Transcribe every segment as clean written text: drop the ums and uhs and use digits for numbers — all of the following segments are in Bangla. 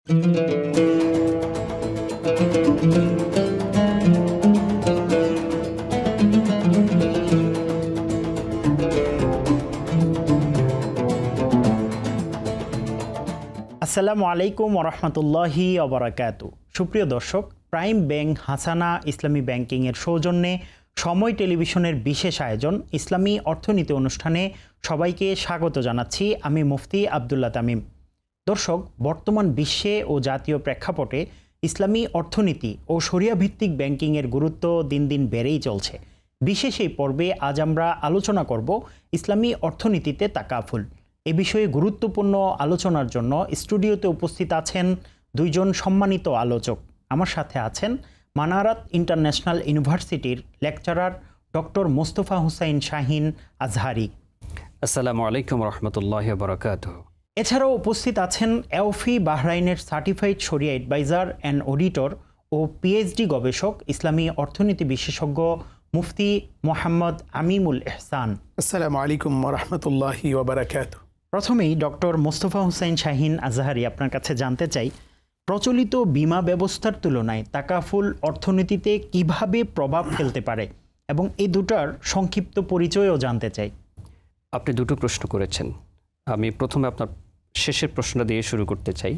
আসসালামু আলাইকুম ওরহমতুল্লাহি ওবারাকাতু। সুপ্রিয় দর্শক, প্রাইম ব্যাংক হাসানা ইসলামী ব্যাংকিংয়ের সৌজন্যে সময় টেলিভিশনের বিশেষ আয়োজন ইসলামী অর্থনীতি অনুষ্ঠানে সবাইকে স্বাগত জানাচ্ছি। আমি মুফতি আবদুল্লাহ তামিম। দর্শক, বর্তমান বিশ্বে ও জাতীয় প্রেক্ষাপটে ইসলামী অর্থনীতি ও শরিয়া ভিত্তিক ব্যাংকিংয়ের গুরুত্ব দিন দিন বেড়েই চলছে। বিশেষ এই পর্বে আজ আমরা আলোচনা করব ইসলামী অর্থনীতিতে তাকাফুল। এ বিষয়ে গুরুত্বপূর্ণ আলোচনার জন্য স্টুডিওতে উপস্থিত আছেন দুইজন সম্মানিত আলোচক। আমার সাথে আছেন মানারাত ইন্টারন্যাশনাল ইউনিভার্সিটির লেকচারার ডক্টর মোস্তফা হুসাইন শাহিন আজহারি। আসসালামু আলাইকুম রহমতুল্লাহি ওয়া বারাকাতুহু। এছাড়াও উপস্থিত আছেন এওফি বাহরাইনের সার্টিফাইড শরিয়া অ্যাডভাইজার অ্যান্ড অডিটর ও পিএইচডি গবেষক ইসলামী অর্থনীতি বিশেষজ্ঞ মুফতি মোহাম্মদ আমিমুল ইহসান। আসসালামু আলাইকুম রহমতুল্লাহি ওয়া বারাকাতুহু। প্রথমেই ডক্টর মোস্তফা হুসাইন শাহিন আজহারি, আপনার কাছে জানতে চাই, প্রচলিত বীমা ব্যবস্থার তুলনায় তাকাফুল অর্থনীতিতে কিভাবে প্রভাব ফেলতে পারে এবং এই দুটার সংক্ষিপ্ত পরিচয়ও জানতে চাই। আপনি দুটো প্রশ্ন করেছেন। আমি প্রথমে আপনার শেষের প্রশ্নটা দিয়ে শুরু করতে চাই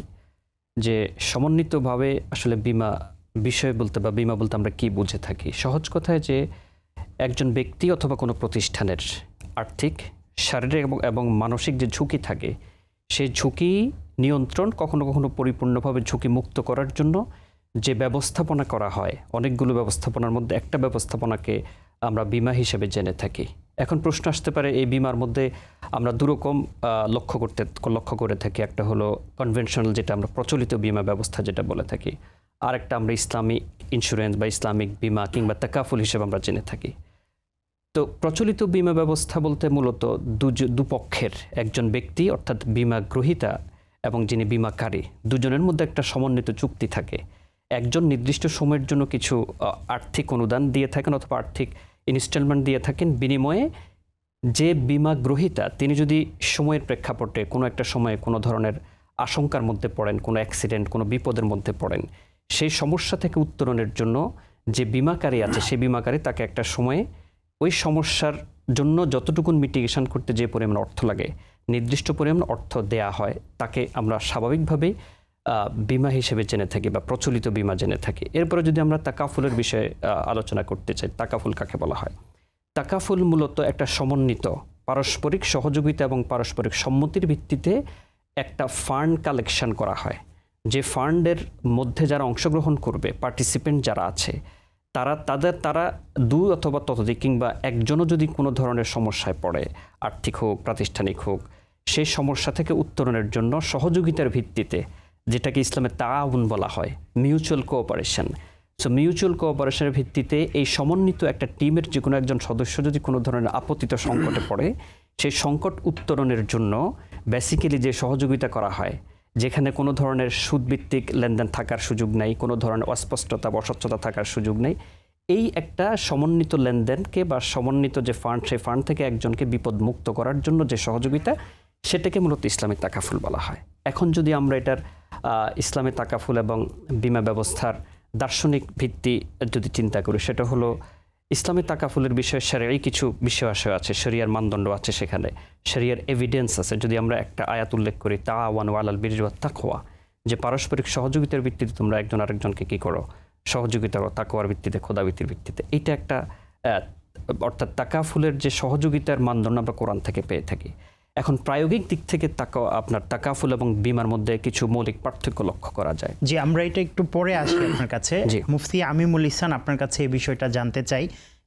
যে সমন্বিতভাবে আসলে বীমা বিষয় বলতে বা বীমা বলতে আমরা কি বুঝে থাকি। সহজ কথায় যে একজন ব্যক্তি অথবা কোনো প্রতিষ্ঠানের আর্থিক, শারীরিক এবং মানসিক যে ঝুঁকি থাকে, সেই ঝুঁকি নিয়ন্ত্রণ, কখনো কখনো পরিপূর্ণভাবে ঝুঁকি মুক্ত করার জন্য যে ব্যবস্থাপনা করা হয়, অনেকগুলো ব্যবস্থাপনার মধ্যে একটা ব্যবস্থাপনাকে আমরা বীমা হিসেবে জেনে থাকি। এখন প্রশ্ন আসতে পারে, এই বীমার মধ্যে আমরা দুরকম লক্ষ্য করে থাকি। একটা হলো কনভেনশনাল, যেটা আমরা প্রচলিত বীমা ব্যবস্থা যেটা বলে থাকি, আর একটা আমরা ইসলামিক ইন্স্যুরেন্স বা ইসলামিক বীমা কিংবা তাকাফুল হিসেবে আমরা জেনে থাকি। তো প্রচলিত বীমা ব্যবস্থা বলতে মূলত দুপক্ষের, একজন ব্যক্তি অর্থাৎ বীমা গ্রহীতা এবং যিনি বীমাকারী, দুজনের মধ্যে একটা সমন্বিত চুক্তি থাকে। একজন নির্দিষ্ট সময়ের জন্য কিছু আর্থিক অনুদান দিয়ে থাকেন অথবা আর্থিক ইনস্টলমেন্ট দিয়ে থাকেন, বিনিময়ে যে বীমা গ্রহীতা তিনি যদি সময়ের প্রেক্ষাপটে কোনো একটা সময়ে কোনো ধরনের আশঙ্কার মধ্যে পড়েন, কোনো অ্যাক্সিডেন্ট, কোনো বিপদের মধ্যে পড়েন, সেই সমস্যা থেকে উত্তরণের জন্য যে বীমাকারী আছে, সেই বীমাকারী তাকে একটা সময়ে ওই সমস্যার জন্য যতটুকুন মিটিগেশন করতে যে পরিমাণ অর্থ লাগে, নির্দিষ্ট পরিমাণ অর্থ দেয়া হয়, তাকে আমরা স্বাভাবিকভাবেই বীমা হিসেবে জেনে থাকি বা প্রচলিত বীমা জেনে থাকি। এরপরে যদি আমরা তাকাফুলের বিষয়ে আলোচনা করতে চাই, তাকাফুল কাকে বলা হয়? তাকাফুল মূলত একটা সমন্বিত পারস্পরিক সহযোগিতা এবং পারস্পরিক সম্মতির ভিত্তিতে একটা ফান্ড কালেকশন করা হয়। যে ফান্ডের মধ্যে যারা অংশগ্রহণ করবে, পার্টিসিপেন্ট যারা আছে, তারা দুই অথবা ততোধিক কিংবা একজনও যদি কোনো ধরনের সমস্যায় পড়ে, আর্থিক হোক, প্রাতিষ্ঠানিক হোক, সেই সমস্যা থেকে উত্তরণের জন্য সহযোগিতার ভিত্তিতে, যেটাকে ইসলামে তাআউন বলা হয়, মিউচুয়াল কোঅপারেশন। সো মিউচুয়াল কোঅপারেশনের ভিত্তিতে এই সমন্বিত একটা টিমের যে কোনো একজন সদস্য যদি কোনো ধরনের আপতিত সংকটে পড়ে, সেই সংকট উত্তরণের জন্য বেসিক্যালি যে সহযোগিতা করা হয়, যেখানে কোনো ধরনের সুদভিত্তিক লেনদেন থাকার সুযোগ নেই, কোনো ধরনের অস্পষ্টতা বা অস্বচ্ছতা থাকার সুযোগ নেই, এই একটা সমন্বিত লেনদেনকে বা সমন্বিত যে ফান্ড, সেই ফান্ড থেকে একজনকে বিপদ মুক্ত করার জন্য যে সহযোগিতা, সেটাকে মূলত ইসলামিক তাকাফুল বলা হয়। এখন যদি আমরা এটার ইসলামিক তাকাফুল এবং বীমা ব্যবস্থার দার্শনিক ভিত্তি যদি চিন্তা করি, সেটা হলো ইসলামিক তাকাফুলের বিষয়ে শরিয়ায় কিছু বিষয় আছে, শরিয়ার মানদণ্ড আছে, সেখানে শরিয়ার এভিডেন্স আছে। যদি আমরা একটা আয়াত উল্লেখ করি, তাআওয়ানু আলাল বিররি ওয়াত তাকওয়া, যে পারস্পরিক সহযোগিতার ভিত্তিতে তোমরা একজন আরেকজনকে কি করো, সহযোগিতা করো, তাকওয়ার ভিত্তিতে, খোদাভীতির ভিত্তিতে। এইটা একটা অর্থাৎ তাকাফুলের যে সহযোগিতার মানদণ্ড আমরা কোরআন থেকে পেয়ে থাকি। এখন প্রায়োগিক দিক থেকে আপনার তাকাফুল এবং বীমার মধ্যে কিছু মৌলিক পার্থক্য লক্ষ্য করা যায়। জি, আমরা এটা একটু পরে আসি আপনার কাছে। মুফতি আমিমুল ইহসান, আপনার কাছে এই বিষয়টা জানতে চাই।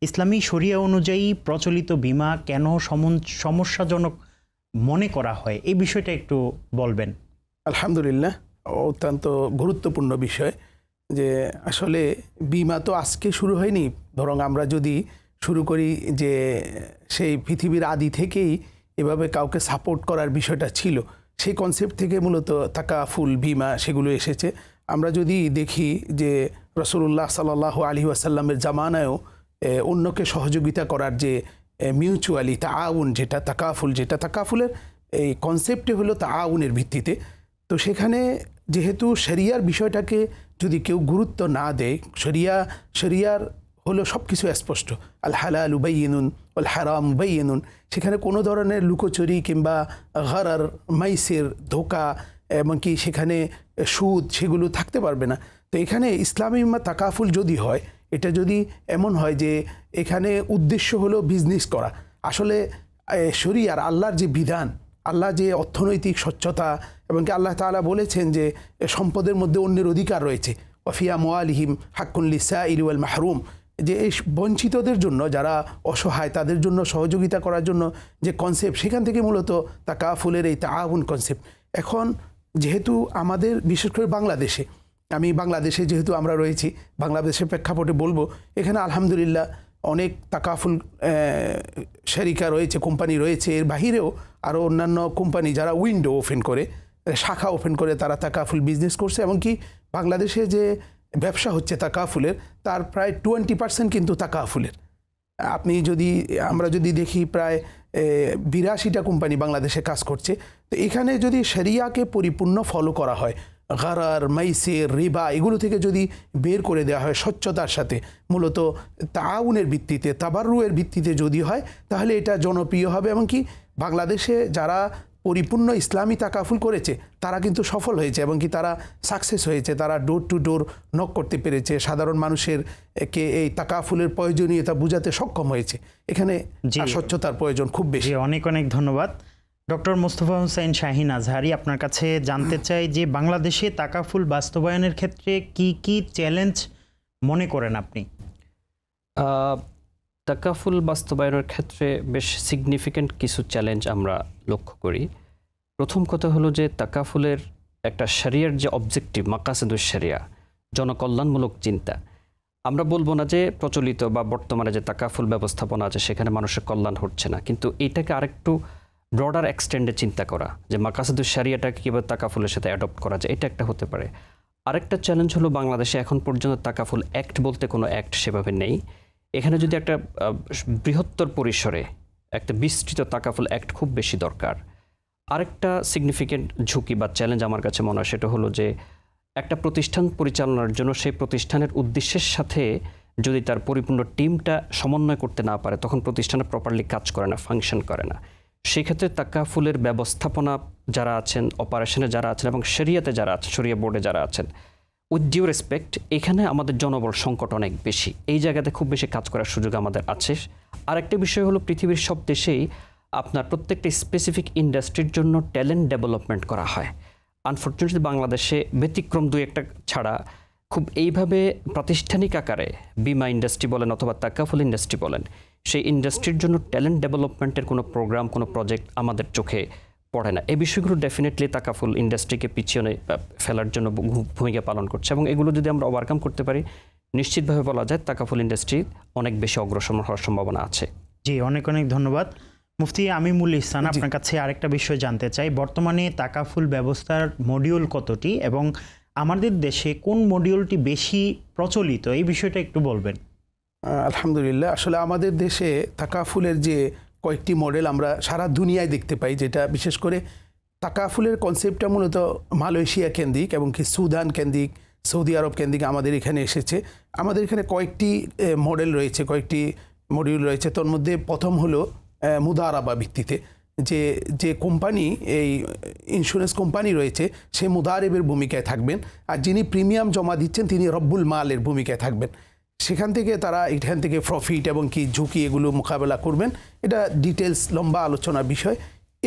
ইসলামী শরিয়া অনুযায়ী প্রচলিত বীমা কেন সমস্যাজনক মনে করা হয়, এই বিষয়টা একটু বলবেন। আলহামদুলিল্লাহ, অত্যন্ত গুরুত্বপূর্ণ বিষয়। যে আসলে বীমা তো আজকে শুরু হয়নি, বরং আমরা যদি শুরু করি যে সেই পৃথিবীর আদি থেকেই এভাবে কাউকে সাপোর্ট করার বিষয়টা ছিল, সেই কনসেপ্ট থেকে মূলত তাকাফুল বীমা সেগুলো এসেছে। আমরা যদি দেখি যে রাসূলুল্লাহ সাল্লাল্লাহু আলাইহি ওয়াসাল্লামের জামানায়ও অন্যকে সহযোগিতা করার যে মিউচুয়ালি তাআউন, যেটা তাকাফুল, যেটা তাকাফুলের এই কনসেপ্টে হলো তাআউনের ভিত্তিতে। তো সেখানে যেহেতু শরিয়ার বিষয়টাকে যদি কেউ গুরুত্ব না দেয়, শরিয়ার হলো সব কিছু স্পষ্ট, আল হালাল বাইয়িনুন ওয়াল হারাম বাইয়িনুন, সেখানে কোনো ধরনের লুকোচুরি কিংবা গরার, মাইসির, ধোঁকা এমনকি সেখানে সুদ সেগুলো থাকতে পারবে না। তো এখানে ইসলামী তাকাফুল যদি হয়, এটা যদি এমন হয় যে এখানে উদ্দেশ্য হলো বিজনেস করা, আসলে শরিয়ার আল্লাহর যে বিধান, আল্লাহ যে অর্থনৈতিক স্বচ্ছতা, এবং কি আল্লাহ তাআলা বলেছেন যে সম্পদের মধ্যে অন্যের অধিকার রয়েছে, ওয়াফিয়া মোয়ালিহিম হাক্কুন লিসাইলি ওয়াল মাহরুম, যে এই বঞ্চিতদের জন্য, যারা অসহায় তাদের জন্য সহযোগিতা করার জন্য যে কনসেপ্ট, সেখান থেকে মূলত তাকাফুলের এই তাআউন কনসেপ্ট। এখন যেহেতু আমাদের বিশেষ করে বাংলাদেশে, আমি বাংলাদেশে যেহেতু আমরা রয়েছি, বাংলাদেশের প্রেক্ষাপটে বলবো, এখানে আলহামদুলিল্লাহ অনেক তাকাফুল শরিকা রয়েছে, কোম্পানি রয়েছে। এর বাহিরেও আরও অন্যান্য কোম্পানি যারা উইন্ডো ওপেন করে, শাখা ওপেন করে, তারা তাকাফুল বিজনেস করছে। এমনকি বাংলাদেশে যে ব্যবসা হচ্ছে তাকাফুলের, তার প্রায় 20% কিন্তু তাকাফুলের। আমরা যদি দেখি প্রায় 82টা কোম্পানি বাংলাদেশে কাজ করছে। তো এখানে যদি শরিয়াকে পরিপূর্ণ ফলো করা হয়, গরার, মাইসির, রিবা এগুলো থেকে যদি বের করে দেওয়া হয় স্বচ্ছতার সাথে, মূলত তাআউনের ভিত্তিতে, তাবাররুয়ের ভিত্তিতে যদি হয়, তাহলে এটা জনপ্রিয় হবে। এবং কি বাংলাদেশে যারা পরিপূর্ণ ইসলামী তাকাফুল করেছে তারা কিন্তু সফল হয়েছে, এবং কি তারা সাকসেস হয়েছে, তারা ডোর টু ডোর নক করতে পেরেছে, সাধারণ মানুষের কে এই তাকাফুলের প্রয়োজনীয়তা বোঝাতে সক্ষম হয়েছে। এখানে স্বচ্ছতার প্রয়োজন খুব বেশি। অনেক অনেক ধন্যবাদ। ডক্টর মোস্তফা হোসেন শাহীন আজহারী, আপনার কাছে জানতে চাই যে বাংলাদেশে তাকাফুল বাস্তবায়নের ক্ষেত্রে কি কি চ্যালেঞ্জ মনে করেন আপনি? তাকাফুল বাস্তবায়নের ক্ষেত্রে বেশ সিগনিফিক্যান্ট কিছু চ্যালেঞ্জ আমরা লক্ষ্য করি। প্রথম কথা হলো যে তাকাফুলের একটা শরিয়ার যে অবজেক্টিভ, মাকাসিদুশ শরিয়া, জনকল্যাণমূলক চিন্তা, আমরা বলবো না যে প্রচলিত বা বর্তমানে যে তাকাফুল ব্যবস্থাপনা আছে সেখানে মানুষের কল্যাণ হচ্ছে না, কিন্তু এইটাকে আরেকটু ব্রডার এক্সটেন্ডে চিন্তা করা, যে মাকাসিদুশ শরিয়াটাকে কীভাবে তাকাফুলের সাথে অ্যাডপ্ট করা যায়, এটা একটা হতে পারে। আরেকটা চ্যালেঞ্জ হলো বাংলাদেশে এখন পর্যন্ত তাকাফুল অ্যাক্ট বলতে কোনো অ্যাক্ট সেভাবে নেই। এখানে যদি একটা বৃহত্তর পরিসরে একটা বিস্তৃত তাকাফুল অ্যাক্ট খুব বেশি দরকার। আরেকটা সিগনিফিক্যান্ট ঝুঁকি বা চ্যালেঞ্জ আমার কাছে মনে হয় সেটা হলো যে একটা প্রতিষ্ঠান পরিচালনার জন্য সেই প্রতিষ্ঠানের উদ্দেশ্যের সাথে যদি তার পরিপূর্ণ টিমটা সমন্বয় করতে না পারে, তখন প্রতিষ্ঠানে প্রপারলি কাজ করে না, ফাংশন করে না। সেক্ষেত্রে তাকাফুলের ব্যবস্থাপনা যারা আছেন, অপারেশনে যারা আছেন এবং শরিয়াতে যারা আছেন, শরিয়া বোর্ডে যারা আছেন, উইথ ডিউ রেসপেক্ট, এখানে আমাদের জনবল সংকট অনেক বেশি। এই জায়গাতে খুব বেশি কাজ করার সুযোগ আমাদের আছে। আরেকটা বিষয় হলো পৃথিবীর সব দেশেই আপনার প্রত্যেকটা স্পেসিফিক ইন্ডাস্ট্রির জন্য ট্যালেন্ট ডেভেলপমেন্ট করা হয়। আনফর্চুনেটলি বাংলাদেশে ব্যতিক্রম দুই একটা ছাড়া খুব এইভাবে প্রাতিষ্ঠানিক আকারে বিমা ইন্ডাস্ট্রি বলেন অথবা তাকাফুল ইন্ডাস্ট্রি বলেন, সেই ইন্ডাস্ট্রির জন্য ট্যালেন্ট ডেভেলপমেন্টের কোনো প্রোগ্রাম, কোনো প্রজেক্ট আমাদের চোখে পড়ে না। এই বিষয়গুলো ডেফিনেটলি তাকাফুল ইন্ডাস্ট্রিকে পিছিয়ে ফেলার জন্য ভূমিকা পালন করছে, এবং এগুলো যদি আমরা ওভারকাম করতে পারি, নিশ্চিতভাবে বলা যায় তাকাফুল ইন্ডাস্ট্রি অনেক বেশি অগ্রসর হওয়ার সম্ভাবনা আছে। জি, অনেক অনেক ধন্যবাদ। মুফতি আমিমুল ইহসান, আপনার কাছে আরেকটা বিষয় জানতে চাই, বর্তমানে তাকাফুল ব্যবস্থার মডিউল কতটি এবং আমাদের দেশে কোন মডিউলটি বেশি প্রচলিত, এই বিষয়টা একটু বলবেন। আলহামদুলিল্লাহ, আসলে আমাদের দেশে তাকাফুলের যে কয়েকটি মডেল আমরা সারা দুনিয়ায় দেখতে পাই, যেটা বিশেষ করে তাকাফুলের কনসেপ্টটা মূলত মালয়েশিয়া কেন্দ্রিক এবং কি সুদান কেন্দ্রিক, সৌদি আরব কেন্দ্রিক আমাদের এখানে এসেছে। আমাদের এখানে কয়েকটি মডেল রয়েছে, কয়েকটি মডিউল রয়েছে। তোর মধ্যে প্রথম হলো মুদারাবা ভিত্তিতে, যে কোম্পানি, এই ইন্স্যুরেন্স কোম্পানি রয়েছে, সে মুদারেবের ভূমিকায় থাকবেন, আর যিনি প্রিমিয়াম জমা দিচ্ছেন তিনি রব্বুল মালের ভূমিকায় থাকবেন। সেখান থেকে তারা এখান থেকে প্রফিট এবং কি ঝুঁকি এগুলো মোকাবেলা করবেন। এটা ডিটেলস লম্বা আলোচনার বিষয়।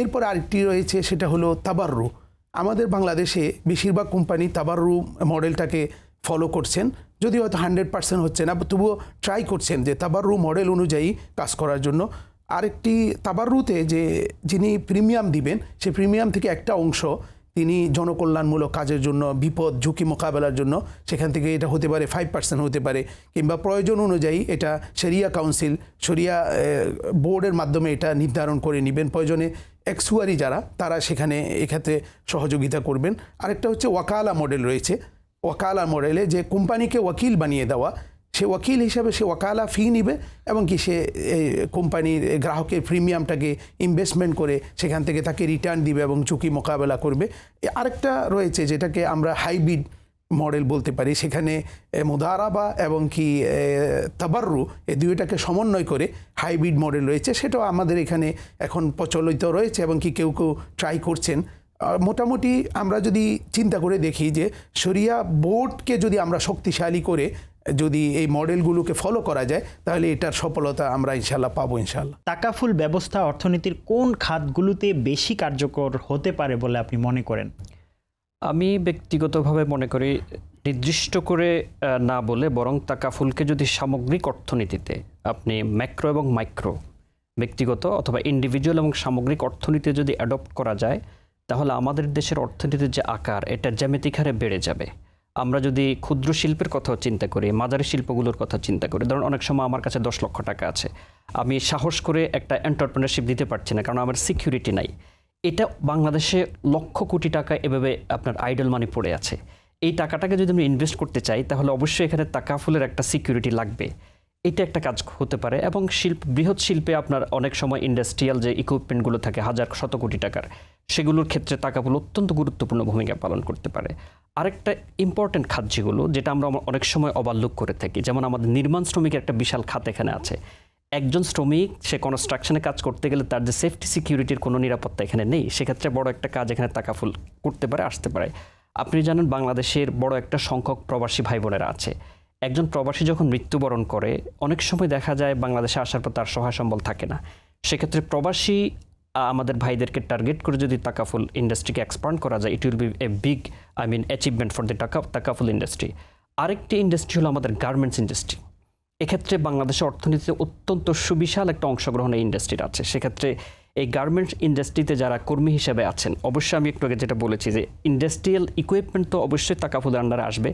এরপর আরেকটি রয়েছে, সেটা হলো তাবাররু। আমাদের বাংলাদেশে বেশিরভাগ কোম্পানি তাবাররু মডেলটাকে ফলো করছেন, যদিও হয়তো 100% হচ্ছে না, তবুও ট্রাই করছেন যে তাবাররু মডেল অনুযায়ী কাজ করার জন্য। আরেকটি তাবাররুতে যিনি প্রিমিয়াম দিবেন, সেই প্রিমিয়াম থেকে একটা অংশ তিনি জনকল্যাণমূলক কাজের জন্য, বিপদ ঝুঁকি মোকাবেলার জন্য, সেখান থেকে এটা হতে পারে 5% হতে পারে, কিংবা প্রয়োজন অনুযায়ী এটা শরিয়া কাউন্সিল, শরিয়া বোর্ডের মাধ্যমে এটা নির্ধারণ করে নেবেন। প্রয়োজনে এক্সুয়ারি যারা, তারা সেখানে এক্ষেত্রে সহযোগিতা করবেন। আরেকটা হচ্ছে ওয়াকালা মডেল রয়েছে। ওয়াকালা মডেলে যে কোম্পানিকে ওয়াকিল বানিয়ে দেওয়া, সে ওয়াকিল হিসাবে সে ওয়াকালা ফি নিবে এবং কি সে কোম্পানির গ্রাহকের প্রিমিয়ামটাকে ইনভেস্টমেন্ট করে সেখান থেকে তাকে রিটার্ন দিবে এবং ঝুঁকি মোকাবেলা করবে। আরেকটা রয়েছে যেটাকে আমরা হাইব্রিড মডেল বলতে পারি, সেখানে মুদারাবা এবং কি তাবাররু এই দুইটাকে সমন্বয় করে হাইব্রিড মডেল রয়েছে, সেটাও আমাদের এখানে এখন প্রচলিত রয়েছে এবং কি কেউ কেউ ট্রাই করছেন। মোটামুটি আমরা যদি চিন্তা করে দেখি যে শরিয়া বোর্ডকে যদি আমরা শক্তিশালী করে যদি এই মডেলগুলোকে ফলো করা যায় তাহলে এটার সফলতা আমরা ইনশাল্লাহ পাবো ইনশাল্লাহ। তাকাফুল ব্যবস্থা অর্থনীতির কোন খাতগুলোতে বেশি কার্যকর হতে পারে বলে আপনি মনে করেন? আমি ব্যক্তিগতভাবে মনে করি নির্দিষ্ট করে না বলে বরং তাকাফুলকে যদি সামগ্রিক অর্থনীতিতে আপনি ম্যাক্রো এবং মাইক্রো ব্যক্তিগত অথবা ইন্ডিভিজুয়াল এবং সামগ্রিক অর্থনীতি যদি অ্যাডপ্ট করা যায় তাহলে আমাদের দেশের অর্থনীতির যে আকার এটা জ্যামিতিক হারে বেড়ে যাবে। আমরা যদি ক্ষুদ্র শিল্পের কথাও চিন্তা করি, মাঝারি শিল্পগুলোর কথা চিন্তা করি, ধরুন অনেক সময় আমার কাছে 10 লক্ষ টাকা আছে, আমি সাহস করে একটা এন্টারপ্রেনারশিপ দিতে পারছি না কারণ আমার সিকিউরিটি নাই। এটা বাংলাদেশে লক্ষ কোটি টাকা এভাবে আপনার আইডল মানি পড়ে আছে। এই টাকাটাকে যদি আমরা ইনভেস্ট করতে চাই তাহলে অবশ্যই এখানে তাকাফুলের একটা সিকিউরিটি লাগবে। এটা একটা কাজ হতে পারে। এবং বৃহৎ শিল্পে আপনার অনেক সময় ইন্ডাস্ট্রিয়াল যে ইকুইপমেন্টগুলো থাকে হাজার শত কোটি টাকার, সেগুলোর ক্ষেত্রে তাকাফুল অত্যন্ত গুরুত্বপূর্ণ ভূমিকা পালন করতে পারে। আরেকটা ইম্পর্টেন্ট খাত যেটা আমরা অনেক সময় ওভারলুক করে থাকি, যেমন আমাদের নির্মাণ শ্রমিকের একটা বিশাল খাত এখানে আছে। একজন শ্রমিক সে কনস্ট্রাকশনে কাজ করতে গেলে তার যে সেফটি সিকিউরিটির কোনো নিরাপত্তা এখানে নেই, সেক্ষেত্রে বড় একটা কাজ এখানে তাকাফুল করতে পারে, আসতে পারে। আপনি জানেন বাংলাদেশের বড় একটা সংখ্যক প্রবাসী ভাই বোনেরা আছে। একজন প্রবাসী যখন মৃত্যুবরণ করে অনেক সময় দেখা যায় বাংলাদেশে আসার পর তার সহায় সম্বল থাকে না। সেক্ষেত্রে প্রবাসী আমাদের ভাইদেরকে টার্গেট করে যদি তাকাফুল ইন্ডাস্ট্রিকে এক্সপান্ড করা যায়, it will B a big achievement for the Takaful industry. আরেকটি ইন্ডাস্ট্রি হলো আমাদের গার্মেন্টস ইন্ডাস্ট্রি। এক্ষেত্রে বাংলাদেশের অর্থনীতিতে অত্যন্ত সুবিশাল একটা অংশগ্রহণের ইন্ডাস্ট্রির আছে। সেক্ষেত্রে এই গার্মেন্টস ইন্ডাস্ট্রিতে যারা কর্মী হিসেবে আছেন, অবশ্যই আমি একটু আগে যেটা বলেছি যে ইন্ডাস্ট্রিয়াল ইকুইপমেন্ট তো অবশ্যই তাকাফুলের আন্ডারে আসবে,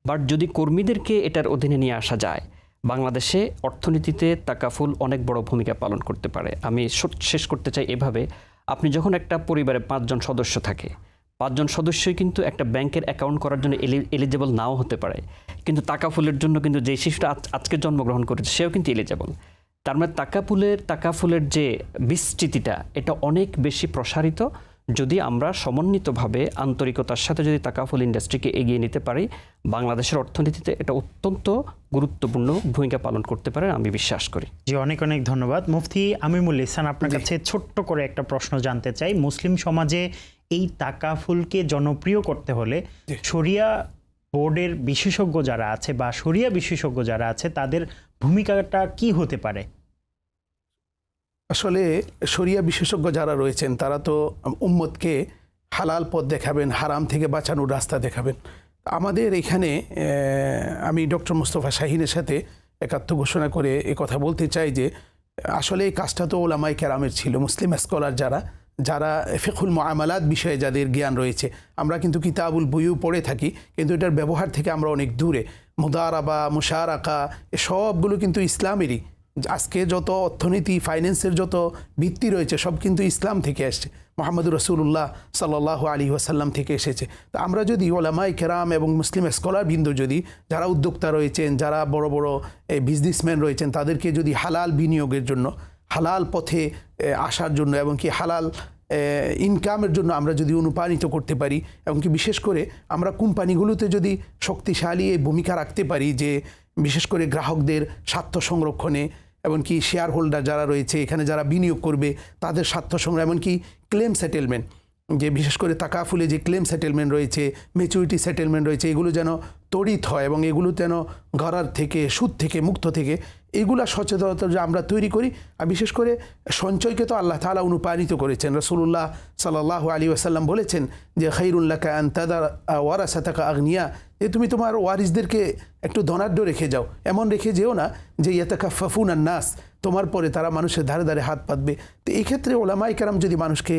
বাট যদি কর্মীদেরকে এটার অধীনে নিয়ে আসা যায় বাংলাদেশে অর্থনীতিতে তাকাফুল অনেক বড় ভূমিকা পালন করতে পারে। আমি শেষ করতে চাই এভাবে, আপনি যখন একটা পরিবারে 5 জন সদস্য থাকে, 5 জন সদস্যই কিন্তু একটা ব্যাংকের অ্যাকাউন্ট করার জন্য এলিজেবল নাও হতে পারে, কিন্তু তাকাফুলের জন্য কিন্তু যে শিশুটা আজকে জন্মগ্রহণ করেছে সেও কিন্তু এলিজেবল। তার মানে তাকাফুলের যে বিস্তৃতিটা এটা অনেক বেশি প্রসারিত যদি আমরা সমন্বিতভাবে আন্তরিকতার সাথে যদি তাকাফুল ইন্ডাস্ট্রিকে এগিয়ে নিতে পারি, বাংলাদেশের অর্থনীতিতে এটা অত্যন্ত গুরুত্বপূর্ণ ভূমিকা পালন করতে পারে আমি বিশ্বাস করি। জি, অনেক অনেক ধন্যবাদ মুফতি আমিমুল ইহসান। আপনার কাছে ছোট্ট করে একটা প্রশ্ন জানতে চাই। মুসলিম সমাজে এই তাকাফুলকে জনপ্রিয় করতে হলে শরিয়া বোর্ডের বিশেষজ্ঞ যারা আছে বা শরিয়া বিশেষজ্ঞ যারা আছে তাদের ভূমিকাটা কি হতে পারে? আসলে শরিয়া বিশেষজ্ঞ যারা রয়েছেন তারা তো উম্মতকে হালাল পথ দেখাবেন, হারাম থেকে বাঁচানোর রাস্তা দেখাবেন। আমাদের এখানে আমি ডক্টর মুস্তফা শাহিনের সাথে একাত্ম ঘোষণা করে এ কথা বলতে চাই যে আসলে এই কাজটা তো ওলামায়ে কেরামের ছিল, মুসলিম স্কলার যারা ফিকহুল মুআমালাত বিষয়ে যাদের জ্ঞান রয়েছে। আমরা কিন্তু কিতাবুল বুয়ু পড়ে থাকি, কিন্তু এটার ব্যবহার থেকে আমরা অনেক দূরে। মুদারাবা, মুশারাকা সবগুলো কিন্তু ইসলামেরই। আজকে যত অর্থনীতি ফাইন্যান্সের যত ভিত্তি রয়েছে সব কিন্তু ইসলাম থেকে আসছে, মুহাম্মদুর রাসূলুল্লাহ সাল্লাল্লাহু আলাইহি ওয়াসাল্লাম থেকে এসেছে। তো আমরা যদি ওলামায়ে কেরাম এবং মুসলিম স্কলার বৃন্দ যদি যারা উদ্যোক্তা রয়েছেন, যারা বড় বড় বিজনেসম্যান রয়েছেন, তাদেরকে যদি হালাল বিনিয়োগের জন্য, হালাল পথে আসার জন্য এবং কি হালাল ইনকামের জন্য আমরা যদি অনুপ্রাণিত করতে পারি, এবং কি বিশেষ করে আমরা কোম্পানিগুলোতে যদি শক্তিশালী এই ভূমিকা রাখতে পারি যে বিশেষ করে গ্রাহকদের স্বার্থ সংরক্ষণে, এমনকি শেয়ার হোল্ডার যারা রয়েছে এখানে যারা বিনিয়োগ করবে তাদের স্বার্থ সংরক্ষণ, এমনকি ক্লেম সেটেলমেন্ট, যে বিশেষ করে তাকাফুলে যে ক্লেম সেটেলমেন্ট রয়েছে, ম্যাচুরিটি সেটেলমেন্ট রয়েছে, এগুলো যেন তড়িৎ হয় এবং এগুলো যেন গড়ার থেকে, সুদ থেকে মুক্ত থেকে এগুলা সচেতনতা যে আমরা তৈরি করি। আর বিশেষ করে সঞ্চয়কে তো আল্লাহ তাআলা অনুপ্রাণিত করেছেন। রাসূলুল্লাহ সাল্লাল্লাহু আলাইহি ওয়াসাল্লাম বলেছেন যে খায়রুল লাকা আন তাদার ওয়ারাসাতাকা আগনিয়া, যে তুমি তোমার ওয়ারিসদেরকে একটু ধনাঢ্য রেখে যাও, এমন রেখে যেও না যে ইয়াতাকাফফুনান নাস, তোমার পরে তারা মানুষের ধারে ধারে হাত পাতবে। তো এই ক্ষেত্রে ওলামায়ে কেরাম যদি মানুষকে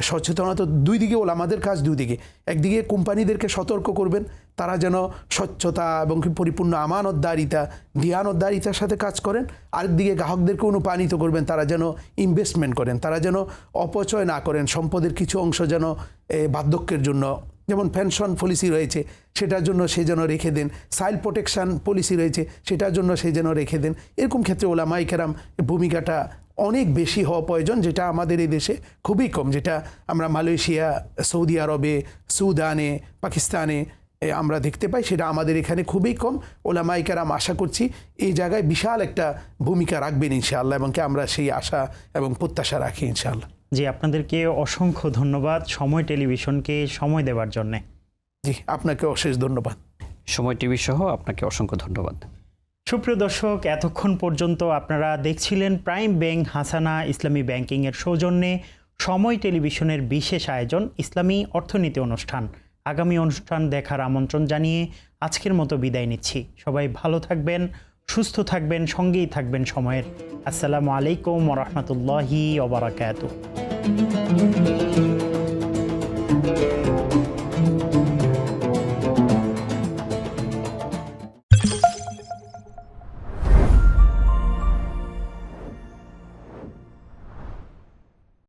সচেতনতা, দুই দিকে ওলামাদের কাজ, দুই দিকে, একদিকে কোম্পানিদেরকে সতর্ক করবেন তারা যেন স্বচ্ছতা এবং পরিপূর্ণ আমানতদারিতা, দিয়ানতদারিতার সাথে কাজ করেন, আরেকদিকে গ্রাহকদেরকে অনুপ্রাণিত করবেন তারা যেন ইনভেস্টমেন্ট করেন, তারা যেন অপচয় না করেন, সম্পদের কিছু অংশ যেন বার্ধক্যের জন্য যেমন পেনশন পলিসি রয়েছে সেটার জন্য সে যেন রেখে দেন, চাইল্ড প্রোটেকশন পলিসি রয়েছে সেটার জন্য সে যেন রেখে দেন। এরকম ক্ষেত্রে ওলামায়ে কেরাম ভূমিকাটা অনেক বেশি হওয়া প্রয়োজন, যেটা আমাদের এই দেশে খুবই কম, যেটা আমরা মালয়েশিয়া, সৌদি আরবে, সুদানে, পাকিস্তানে আমরা দেখতে পাই, সেটা আমাদের এখানে খুবই কম। ওলামায়ে কেরাম আশা করছি এই জায়গায় বিশাল একটা ভূমিকা রাখবেন ইনশাআল্লাহ, এবং আমরা সেই আশা এবং প্রত্যাশা রাখি ইনশাআল্লাহ। জি, আপনাদেরকে অসংখ্য ধন্যবাদ সময় টেলিভিশনকে সময় দেওয়ার জন্যে। জি, আপনাকে অশেষ ধন্যবাদ। সময় টিভি সহ আপনাকে অসংখ্য ধন্যবাদ। সুপ্রিয় দর্শক, এতক্ষণ পর্যন্ত আপনারা দেখছিলেন প্রাইম ব্যাংক হাসানা ইসলামী ব্যাংকিংয়ের সৌজন্যে সময় টেলিভিশনের বিশেষ আয়োজন ইসলামী অর্থনীতি অনুষ্ঠান। আগামী অনুষ্ঠান দেখার আমন্ত্রণ জানিয়ে আজকের মতো বিদায় নিচ্ছি। সবাই ভালো থাকবেন, সুস্থ থাকবেন, সঙ্গেই থাকবেন সময়ের। আসসালামু আলাইকুম ওয়া রাহমাতুল্লাহি ওয়া বারাকাতুহু।